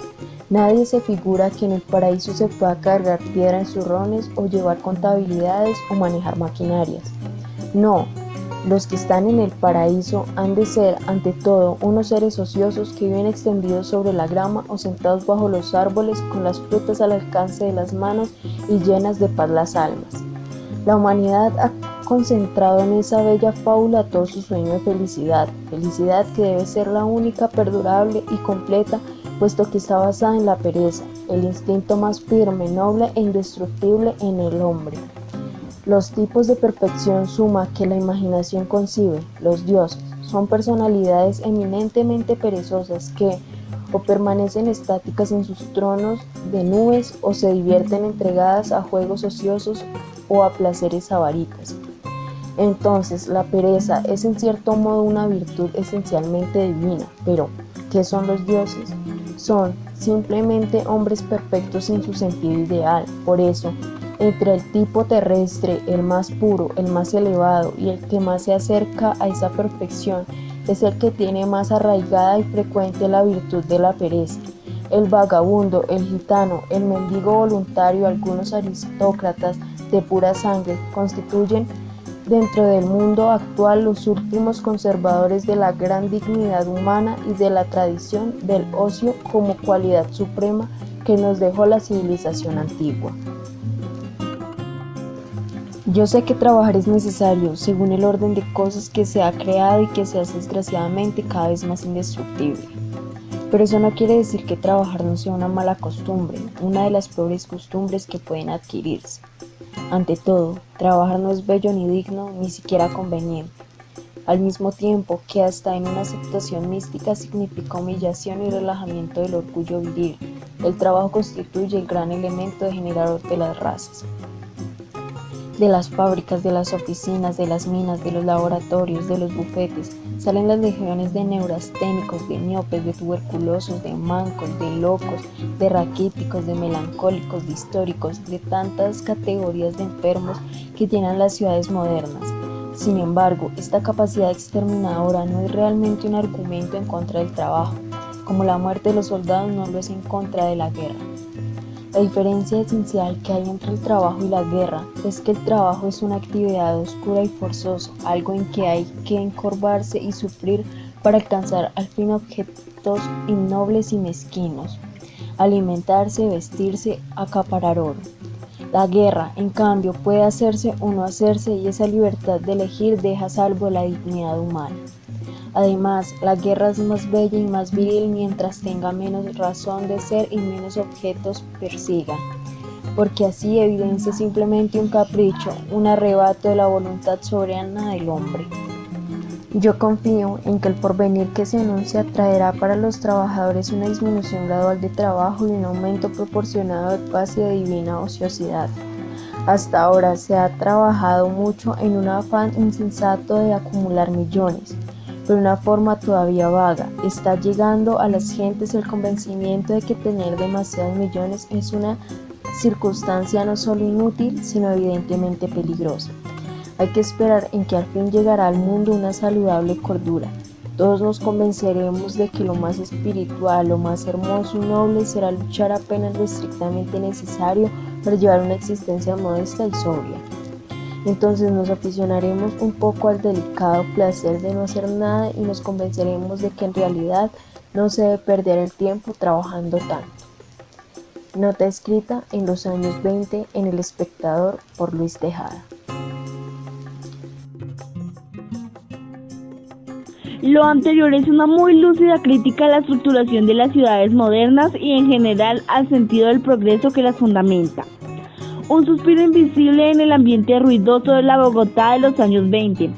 Nadie se figura que en el paraíso se pueda cargar piedra en zurrones o llevar contabilidades o manejar maquinarias. No. Los que están en el paraíso han de ser, ante todo, unos seres ociosos que viven extendidos sobre la grama o sentados bajo los árboles con las frutas al alcance de las manos y llenas de paz las almas. La humanidad ha concentrado en esa bella fábula todo su sueño de felicidad, felicidad que debe ser la única, perdurable y completa, puesto que está basada en la pereza, el instinto más firme, noble e indestructible en el hombre. Los tipos de perfección suma que la imaginación concibe, los dioses, son personalidades eminentemente perezosas que o permanecen estáticas en sus tronos de nubes o se divierten entregadas a juegos ociosos o a placeres avaritas. Entonces, la pereza es en cierto modo una virtud esencialmente divina, pero ¿qué son los dioses? Son simplemente hombres perfectos en su sentido ideal, por eso, entre el tipo terrestre, el más puro, el más elevado y el que más se acerca a esa perfección es el que tiene más arraigada y frecuente la virtud de la pereza. El vagabundo, el gitano, el mendigo voluntario, algunos aristócratas de pura sangre constituyen dentro del mundo actual los últimos conservadores de la gran dignidad humana y de la tradición del ocio como cualidad suprema que nos dejó la civilización antigua. Yo sé que trabajar es necesario, según el orden de cosas que se ha creado y que se hace desgraciadamente cada vez más indestructible. Pero eso no quiere decir que trabajar no sea una mala costumbre, una de las peores costumbres que pueden adquirirse. Ante todo, trabajar no es bello ni digno, ni siquiera conveniente. Al mismo tiempo que hasta en una aceptación mística significa humillación y relajamiento del orgullo viril, el trabajo constituye el gran elemento degenerador de las razas. De las fábricas, de las oficinas, de las minas, de los laboratorios, de los bufetes, salen las legiones de neurasténicos, de miopes, de tuberculosos, de mancos, de locos, de raquíticos, de melancólicos, de históricos, de tantas categorías de enfermos que llenan las ciudades modernas. Sin embargo, esta capacidad exterminadora no es realmente un argumento en contra del trabajo, como la muerte de los soldados no lo es en contra de la guerra. La diferencia esencial que hay entre el trabajo y la guerra es que el trabajo es una actividad oscura y forzosa, algo en que hay que encorvarse y sufrir para alcanzar al fin objetos innobles y mezquinos, alimentarse, vestirse, acaparar oro. La guerra, en cambio, puede hacerse o no hacerse y esa libertad de elegir deja a salvo la dignidad humana. Además, la guerra es más bella y más viril mientras tenga menos razón de ser y menos objetos persiga, porque así evidencia simplemente un capricho, un arrebato de la voluntad soberana del hombre. Yo confío en que el porvenir que se anuncia traerá para los trabajadores una disminución gradual de trabajo y un aumento proporcionado de paz y de divina ociosidad. Hasta ahora se ha trabajado mucho en un afán insensato de acumular millones, pero de una forma todavía vaga. Está llegando a las gentes el convencimiento de que tener demasiados millones es una circunstancia no solo inútil, sino evidentemente peligrosa. Hay que esperar en que al fin llegará al mundo una saludable cordura. Todos nos convenceremos de que lo más espiritual, lo más hermoso y noble será luchar apenas lo estrictamente necesario para llevar una existencia modesta y sobria. Entonces nos aficionaremos un poco al delicado placer de no hacer nada y nos convenceremos de que en realidad no se debe perder el tiempo trabajando tanto. Nota escrita en los años 20 en El Espectador por Luis Tejada. Lo anterior es una muy lúcida crítica a la estructuración de las ciudades modernas y en general al sentido del progreso que las fundamenta. Un suspiro invisible en el ambiente ruidoso de la Bogotá de los años 20,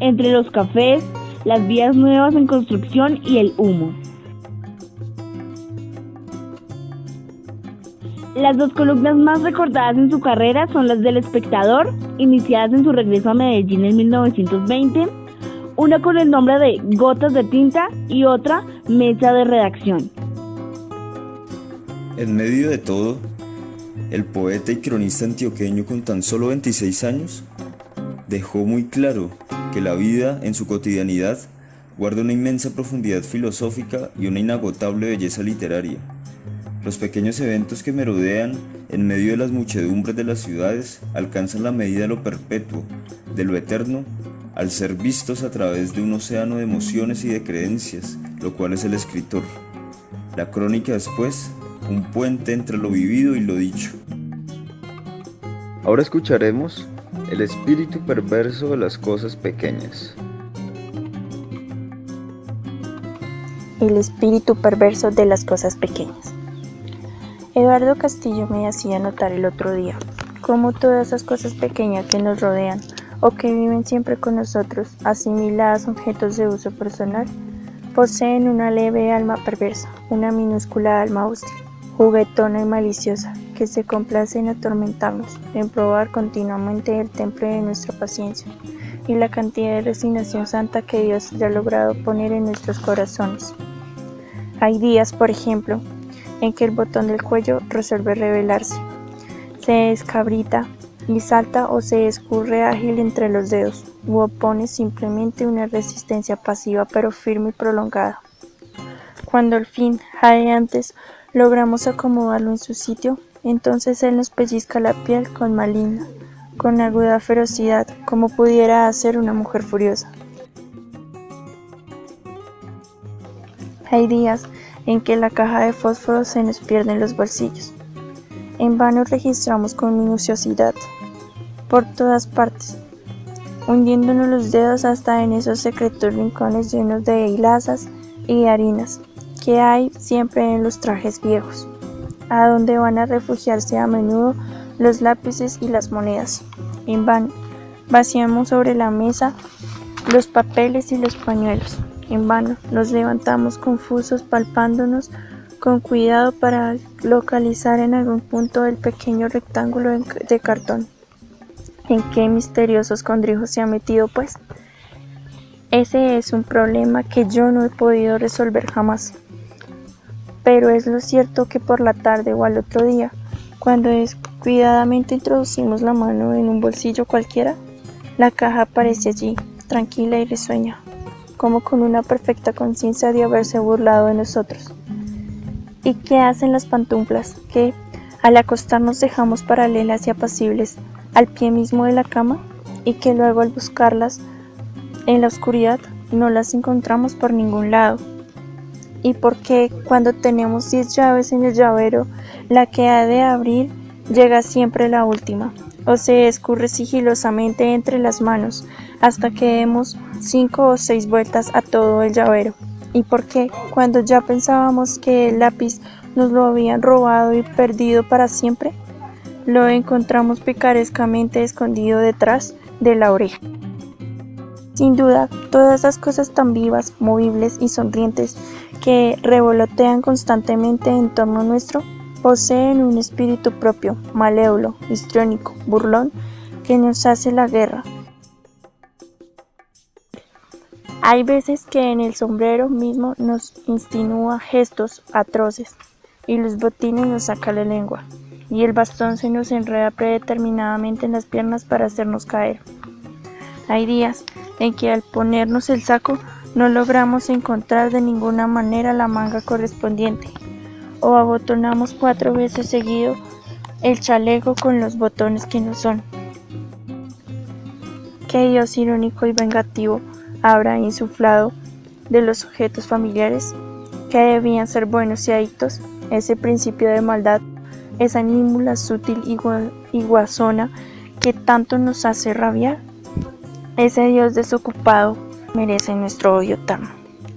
entre los cafés, las vías nuevas en construcción y el humo. Las dos columnas más recordadas en su carrera son las del Espectador, iniciadas en su regreso a Medellín en 1920, una con el nombre de Gotas de Tinta y otra Mesa de Redacción. En medio de todo, el poeta y cronista antioqueño con tan solo 26 años dejó muy claro que la vida en su cotidianidad guarda una inmensa profundidad filosófica y una inagotable belleza literaria. Los pequeños eventos que merodean en medio de las muchedumbres de las ciudades alcanzan la medida de lo perpetuo, de lo eterno, al ser vistos a través de un océano de emociones y de creencias, lo cual es el escritor. La crónica es, pues, un puente entre lo vivido y lo dicho. Ahora escucharemos el espíritu perverso de las cosas pequeñas. El espíritu perverso de las cosas pequeñas. Eduardo Castillo me hacía notar el otro día cómo todas esas cosas pequeñas que nos rodean o que viven siempre con nosotros, asimiladas a objetos de uso personal, poseen una leve alma perversa, una minúscula alma hostil, juguetona y maliciosa, que se complace en atormentarnos, en probar continuamente el temple de nuestra paciencia y la cantidad de resignación santa que Dios ya ha logrado poner en nuestros corazones. Hay días, por ejemplo, en que el botón del cuello resuelve rebelarse, se descabrita y salta o se escurre ágil entre los dedos, u opone simplemente una resistencia pasiva pero firme y prolongada. Cuando al fin, jadeantes, logramos acomodarlo en su sitio, entonces él nos pellizca la piel con maligna, con aguda ferocidad, como pudiera hacer una mujer furiosa. Hay días en que la caja de fósforo se nos pierde en los bolsillos. En vano registramos con minuciosidad, por todas partes, hundiéndonos los dedos hasta en esos secretos rincones llenos de hilazas y de harinas que hay siempre en los trajes viejos, a donde van a refugiarse a menudo los lápices y las monedas. En vano vaciamos sobre la mesa los papeles y los pañuelos. En vano nos levantamos confusos palpándonos con cuidado para localizar en algún punto el pequeño rectángulo de cartón. ¿En qué misterioso escondrijo se ha metido, pues? Ese es un problema que yo no he podido resolver jamás. Pero es lo cierto que por la tarde o al otro día, cuando descuidadamente introducimos la mano en un bolsillo cualquiera, La caja aparece allí, tranquila y risueña, como con una perfecta conciencia de haberse burlado de nosotros. ¿Y qué hacen las pantuflas, que al acostarnos dejamos paralelas y apacibles al pie mismo de la cama, y que luego al buscarlas en la oscuridad no las encontramos por ningún lado? ¿Y por qué cuando tenemos 10 llaves en el llavero, la que ha de abrir llega siempre la última, o se escurre sigilosamente entre las manos hasta que demos 5 o 6 vueltas a todo el llavero? ¿Y por qué cuando ya pensábamos que el lápiz nos lo habían robado y perdido para siempre, lo encontramos picarescamente escondido detrás de la oreja? Sin duda, todas esas cosas tan vivas, movibles y sonrientes que revolotean constantemente en torno nuestro, poseen un espíritu propio, malévolo, histriónico, burlón, que nos hace la guerra. Hay veces que en el sombrero mismo nos insinúa gestos atroces, y los botines nos saca la lengua, y el bastón se nos enreda predeterminadamente en las piernas para hacernos caer. Hay días en que al ponernos el saco no logramos encontrar de ninguna manera la manga correspondiente, o abotonamos 4 veces seguido el chaleco con los botones que no son. ¿Qué Dios irónico y vengativo habrá insuflado de los objetos familiares, que debían ser buenos y adictos, ese principio de maldad, esa nímula sutil y guasona que tanto nos hace rabiar? Ese Dios desocupado merece nuestro odio eterno.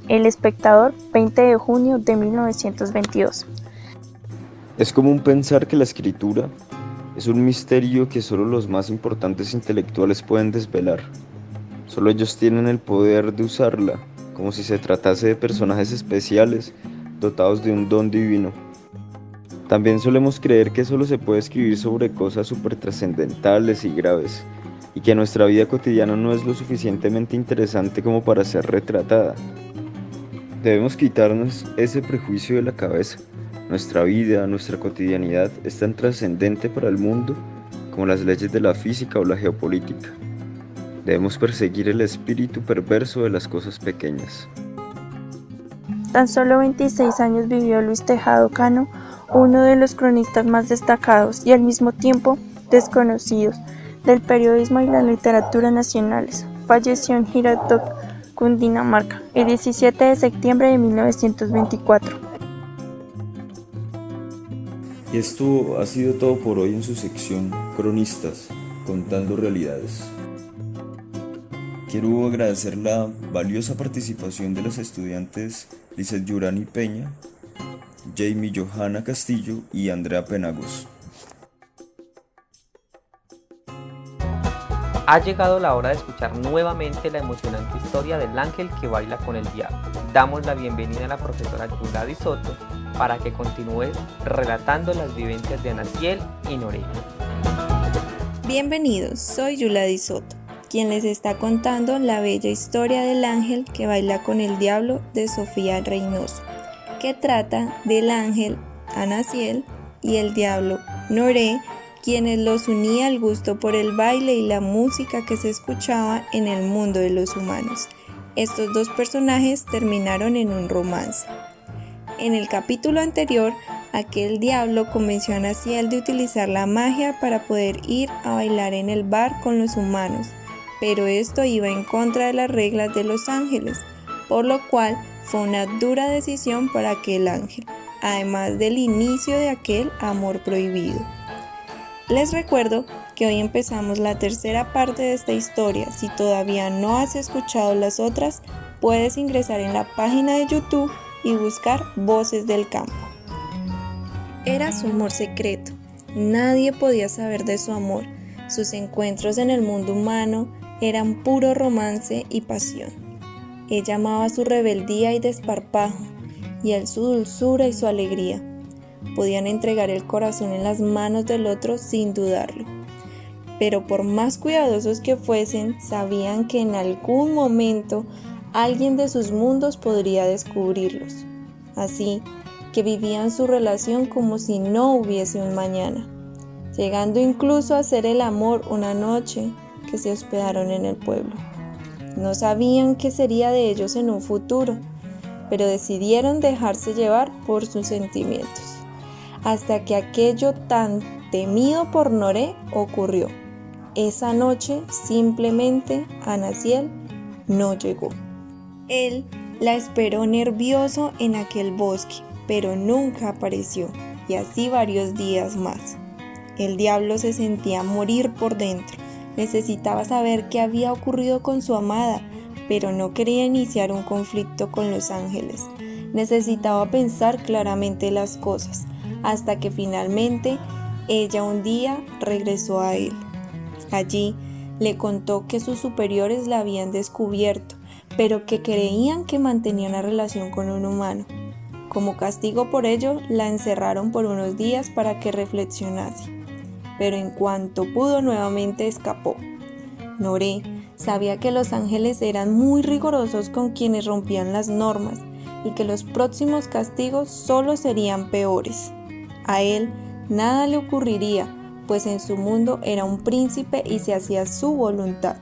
El Espectador, 20 de junio de 1922. Es común pensar que la escritura es un misterio que solo los más importantes intelectuales pueden desvelar. Solo ellos tienen el poder de usarla, como si se tratase de personajes especiales dotados de un don divino. También solemos creer que solo se puede escribir sobre cosas supertrascendentales y graves, y que nuestra vida cotidiana no es lo suficientemente interesante como para ser retratada. Debemos quitarnos ese prejuicio de la cabeza. Nuestra vida, nuestra cotidianidad es tan trascendente para el mundo como las leyes de la física o la geopolítica. Debemos perseguir el espíritu perverso de las cosas pequeñas. Tan solo 26 años vivió Luis Tejado Cano, uno de los cronistas más destacados y al mismo tiempo desconocidos del periodismo y la literatura nacionales. Falleció en Girardot, Cundinamarca, el 17 de septiembre de 1924. Y esto ha sido todo por hoy en su sección Cronistas, contando realidades. Quiero agradecer la valiosa participación de los estudiantes Lizeth Yurani Peña, Jamie Johanna Castillo y Andrea Penagos. Ha llegado la hora de escuchar nuevamente la emocionante historia del ángel que baila con el diablo. Damos la bienvenida a la profesora Yulady Soto para que continúe relatando las vivencias de Anaciel y Noré. Bienvenidos, soy Yulady Soto, quien les está contando la bella historia del ángel que baila con el diablo de Sofía Reynoso, que trata del ángel Anaciel y el diablo Noré, quienes los unía el gusto por el baile y la música que se escuchaba en el mundo de los humanos. Estos dos personajes terminaron en un romance. En el capítulo anterior, aquel diablo convenció a Anaciel de utilizar la magia para poder ir a bailar en el bar con los humanos, pero esto iba en contra de las reglas de los ángeles, por lo cual fue una dura decisión para aquel ángel, además del inicio de aquel amor prohibido. Les recuerdo que hoy empezamos la tercera parte de esta historia. Si todavía no has escuchado las otras, puedes ingresar en la página de YouTube y buscar Voces del Campo. Era su amor secreto. Nadie podía saber de su amor. Sus encuentros en el mundo humano eran puro romance y pasión. Ella amaba su rebeldía y desparpajo, y él su dulzura y su alegría. Podían entregar el corazón en las manos del otro sin dudarlo. Pero por más cuidadosos que fuesen, sabían que en algún momento alguien de sus mundos podría descubrirlos. Así que vivían su relación como si no hubiese un mañana, llegando incluso a hacer el amor una noche que que se hospedaron en el pueblo. No sabían qué sería de ellos en un futuro, pero decidieron dejarse llevar por sus sentimientos, hasta que aquello tan temido por Noré ocurrió. Esa noche simplemente Anaciel no llegó. Él la esperó nervioso en aquel bosque, pero nunca apareció, y así varios días más. El diablo se sentía morir por dentro. Necesitaba saber qué había ocurrido con su amada, pero no quería iniciar un conflicto con los ángeles. Necesitaba pensar claramente las cosas, hasta que finalmente ella un día regresó a él. Allí le contó que sus superiores la habían descubierto, pero que creían que mantenía una relación con un humano. Como castigo por ello, la encerraron por unos días para que reflexionase, pero en cuanto pudo nuevamente escapó. Noré sabía que los ángeles eran muy rigurosos con quienes rompían las normas y que los próximos castigos solo serían peores. A él nada le ocurriría, pues en su mundo era un príncipe y se hacía su voluntad,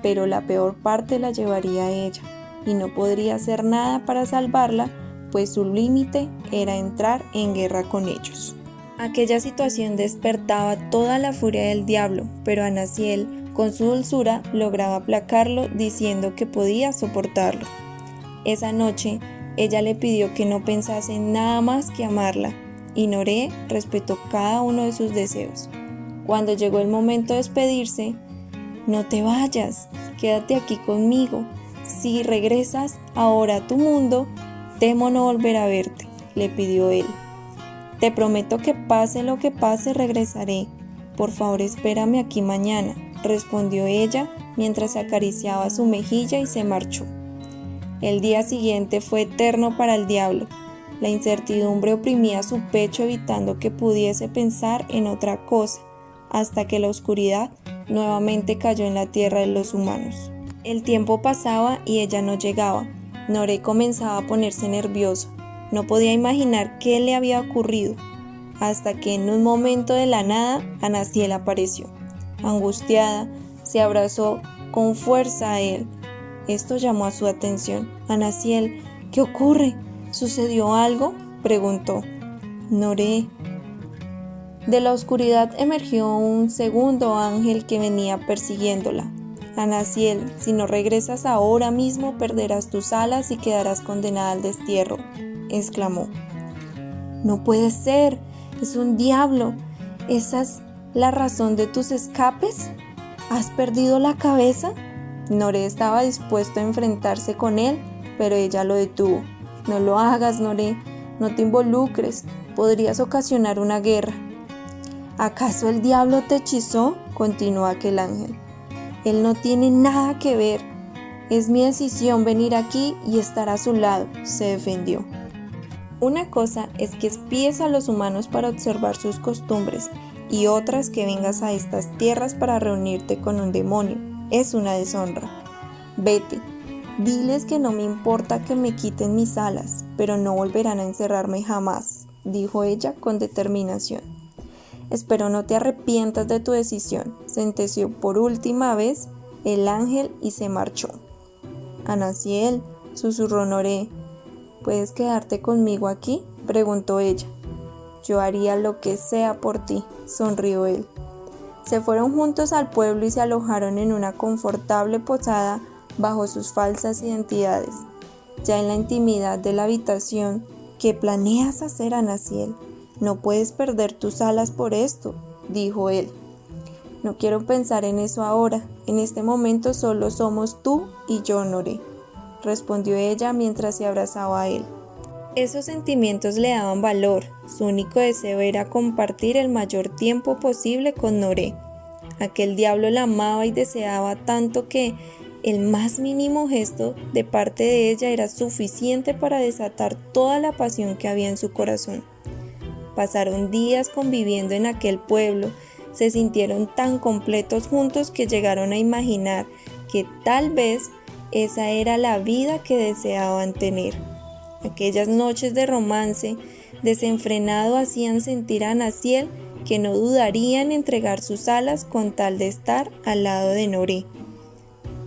pero la peor parte la llevaría a ella, y no podría hacer nada para salvarla, pues su límite era entrar en guerra con ellos. Aquella situación despertaba toda la furia del diablo, pero Anaciel, con su dulzura, lograba aplacarlo diciendo que podía soportarlo. Esa noche, ella le pidió que no pensase en nada más que amarla, y Noré respetó cada uno de sus deseos. Cuando llegó el momento de despedirse: «No te vayas, quédate aquí conmigo. Si regresas ahora a tu mundo, temo no volver a verte», le pidió él. «Te prometo que pase lo que pase, regresaré. Por favor, espérame aquí mañana», respondió ella mientras acariciaba su mejilla y se marchó. El día siguiente fue eterno para el diablo. La incertidumbre oprimía su pecho, evitando que pudiese pensar en otra cosa, hasta que la oscuridad nuevamente cayó en la tierra de los humanos. El tiempo pasaba y ella no llegaba. Noré comenzaba a ponerse nervioso. No podía imaginar qué le había ocurrido, hasta que en un momento de la nada Anaciel apareció. Angustiada, se abrazó con fuerza a él. Esto llamó a su atención. «Anaciel, ¿qué ocurre? ¿Sucedió algo?», preguntó. «Noré». De la oscuridad emergió un segundo ángel que venía persiguiéndola. «Anaciel, si no regresas ahora mismo, perderás tus alas y quedarás condenada al destierro», exclamó. «No puede ser, es un diablo. ¿Esa es la razón de tus escapes? ¿Has perdido la cabeza?». Noré estaba dispuesto a enfrentarse con él, pero ella lo detuvo. «No lo hagas, Noré, no te involucres, podrías ocasionar una guerra». «¿Acaso el diablo te hechizó?», continuó aquel ángel. «Él no tiene nada que ver. Es mi decisión venir aquí y estar a su lado», se defendió. «Una cosa es que espíes a los humanos para observar sus costumbres, y otra es que vengas a estas tierras para reunirte con un demonio. Es una deshonra. Vete, diles que no me importa que me quiten mis alas, pero no volverán a encerrarme jamás», dijo ella con determinación. «Espero no te arrepientas de tu decisión», sentenció por última vez el ángel y se marchó. «Anaciel», susurró Noré, «¿puedes quedarte conmigo aquí?», preguntó ella. «Yo haría lo que sea por ti», sonrió él. Se fueron juntos al pueblo y se alojaron en una confortable posada bajo sus falsas identidades. Ya en la intimidad de la habitación: «¿Qué planeas hacer, Anaciel? No puedes perder tus alas por esto», dijo él. «No quiero pensar en eso ahora. En este momento solo somos tú y yo, Noré», respondió ella mientras se abrazaba a él. Esos sentimientos le daban valor. Su único deseo era compartir el mayor tiempo posible con Noré. Aquel diablo la amaba y deseaba tanto que el más mínimo gesto de parte de ella era suficiente para desatar toda la pasión que había en su corazón. Pasaron días conviviendo en aquel pueblo. Se sintieron tan completos juntos que llegaron a imaginar que tal vez esa era la vida que deseaban tener. Aquellas noches de romance desenfrenado hacían sentir a Anaciel que no dudarían en entregar sus alas con tal de estar al lado de Noré.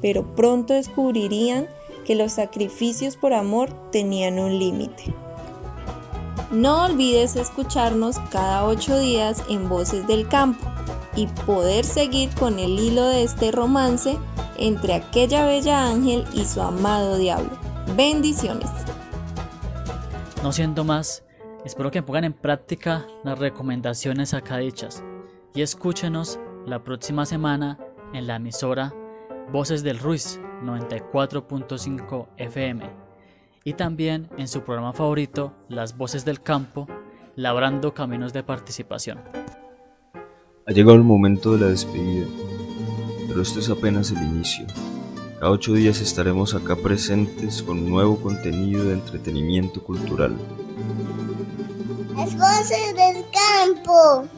Pero pronto descubrirían que los sacrificios por amor tenían un límite. No olvides escucharnos cada 8 días en Voces del Campo y poder seguir con el hilo de este romance entre aquella bella ángel y su amado diablo. Bendiciones. No siendo más, espero que pongan en práctica las recomendaciones acá dichas y escúchenos la próxima semana en la emisora Voces del Ruiz 94.5 FM y también en su programa favorito Las Voces del Campo, labrando caminos de participación. Ha llegado el momento de la despedida, pero esto es apenas el inicio. Cada 8 días estaremos acá presentes con nuevo contenido de entretenimiento cultural. Las voces del campo.